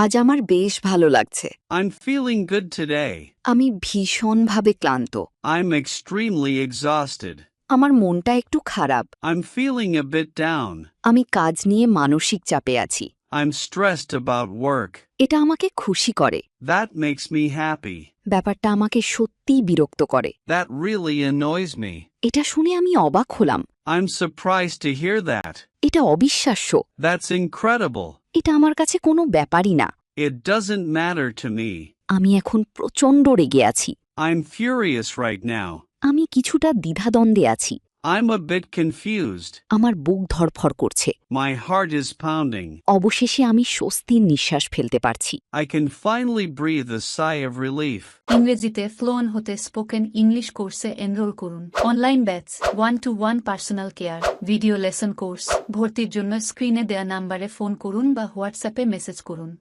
আজ আমার বেশ ভালো লাগছে। I'm feeling good today. আমি ভীষণভাবে ক্লান্ত। I'm extremely exhausted. আমার মনটা একটু খারাপ। I'm feeling a bit down. আমি কাজ নিয়ে মানসিক চাপে আছি। I'm stressed about work. এটা আমাকে খুশি করে। That makes me happy. ব্যাপারটা আমাকে সত্যিই বিরক্ত করে। That really annoys me. এটা শুনে আমি অবাক হলাম। I'm surprised to hear that. এটা অবিশ্বাস্য। That's incredible. এটা আমার কাছে কোনো ব্যাপারই না। It doesn't matter to me. আমি এখন প্রচণ্ড রেগে আছি। I'm furious right now. আমি কিছুটা দ্বিধাদ্বন্দ্বে আছি। I'm a bit confused. আমার বুক ধড়ফড় করছে। My heart is pounding. অবশেষে আমি স্বস্তির নিঃশ্বাস ফেলতে পারছি। I can finally breathe a sigh of relief. ইংরেজিতে ফ্লোন হতে স্পোকেন ইংলিশ কোর্সে এনরোল করুন। Online batch 1-to-1 personal care video lesson course ভর্তির জন্য স্ক্রিনে দেয়া নাম্বারে ফোন করুন বা হোয়াটসঅ্যাপে মেসেজ করুন।